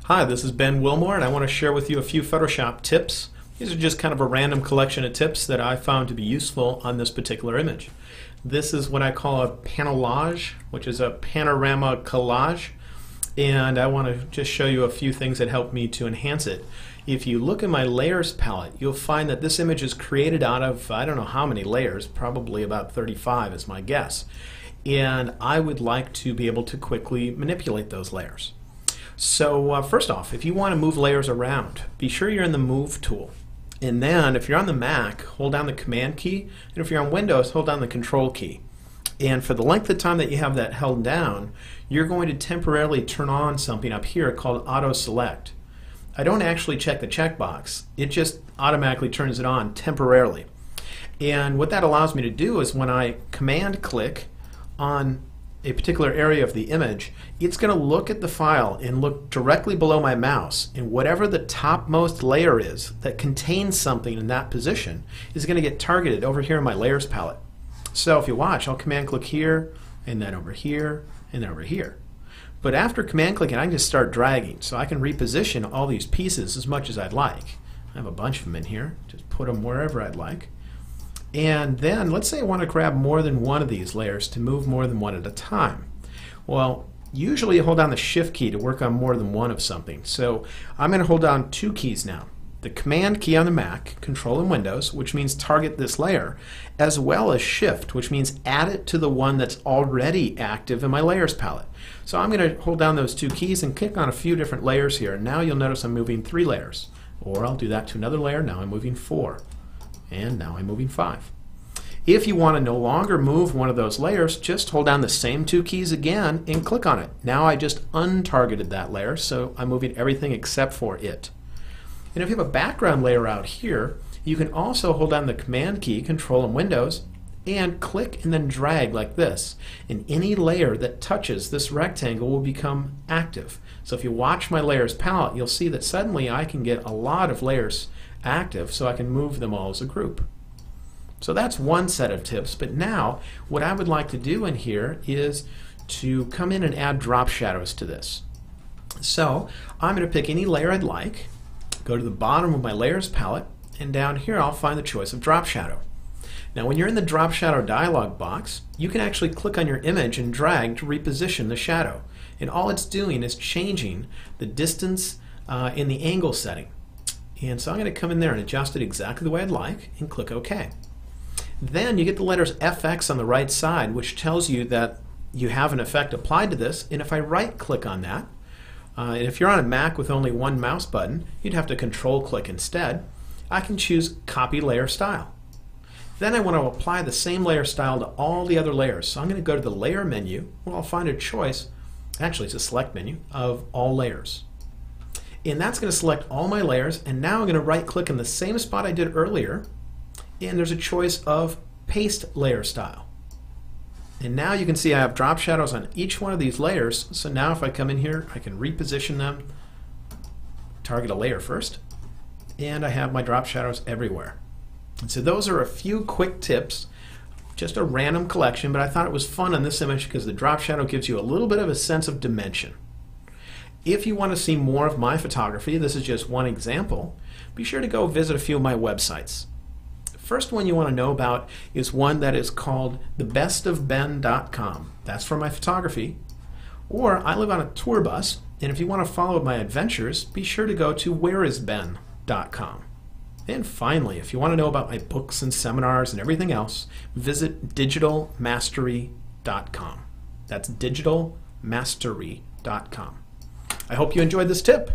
Hi, this is Ben Wilmore, and I want to share with you a few Photoshop tips. These are just kind of a random collection of tips that I found to be useful on this particular image. This is what I call a panelage, which is a panorama collage, and I want to just show you a few things that help me to enhance it. If you look in my layers palette, you'll find that this image is created out of, I don't know how many layers, probably about 35 is my guess. And I would like to be able to quickly manipulate those layers. So first off, if you want to move layers around, be sure you're in the Move tool. And then if you're on the Mac, hold down the Command key, and if you're on Windows, hold down the Control key. And for the length of time that you have that held down, you're going to temporarily turn on something up here called Auto Select. I don't actually check the checkbox, it just automatically turns it on temporarily. And what that allows me to do is when I Command click on a particular area of the image, it's going to look at the file and look directly below my mouse, and whatever the topmost layer is that contains something in that position is going to get targeted over here in my layers palette. So if you watch, I'll command click here, and then over here, and then over here. But after command clicking, I can just start dragging, so I can reposition all these pieces as much as I'd like. I have a bunch of them in here, just put them wherever I'd like. And then let's say I want to grab more than one of these layers to move more than one at a time. Well, usually you hold down the Shift key to work on more than one of something. So I'm going to hold down two keys now. The Command key on the Mac, Control in Windows, which means target this layer, as well as Shift, which means add it to the one that's already active in my layers palette. So I'm going to hold down those two keys and click on a few different layers here. Now you'll notice I'm moving 3 layers. Or I'll do that to another layer. Now I'm moving 4. And now I'm moving 5. If you want to no longer move one of those layers, just hold down the same 2 keys again and click on it. Now I just untargeted that layer, so I'm moving everything except for it. And if you have a background layer out here, you can also hold down the Command key, Control in Windows, and click and then drag like this. And any layer that touches this rectangle will become active. So if you watch my layers palette, you'll see that suddenly I can get a lot of layers active, so I can move them all as a group. So that's one set of tips, but now what I would like to do in here is to come in and add drop shadows to this. So I'm going to pick any layer I'd like, go to the bottom of my layers palette, and down here I'll find the choice of drop shadow. Now when you're in the drop shadow dialog box, you can actually click on your image and drag to reposition the shadow. And all it's doing is changing the distance in the angle setting. And so I'm going to come in there and adjust it exactly the way I'd like and click OK. Then you get the letters FX on the right side, which tells you that you have an effect applied to this. And if I right click on that, and if you're on a Mac with only one mouse button, you'd have to control click instead. I can choose Copy Layer Style. Then I want to apply the same layer style to all the other layers. So I'm going to go to the Layer menu where I'll find a choice, actually it's a Select menu, of All Layers. And that's going to select all my layers, and now I'm going to right click in the same spot I did earlier, and there's a choice of Paste Layer Style. And now you can see I have drop shadows on each one of these layers, so now if I come in here I can reposition them, target a layer first, and I have my drop shadows everywhere. And so those are a few quick tips, just a random collection, but I thought it was fun on this image because the drop shadow gives you a little bit of a sense of dimension. If you want to see more of my photography, this is just one example, be sure to go visit a few of my websites. The first one you want to know about is one that is called thebestofben.com. That's for my photography. Or I live on a tour bus, and if you want to follow my adventures, be sure to go to whereisben.com. And finally, if you want to know about my books and seminars and everything else, visit digitalmastery.com. That's digitalmastery.com. I hope you enjoyed this tip.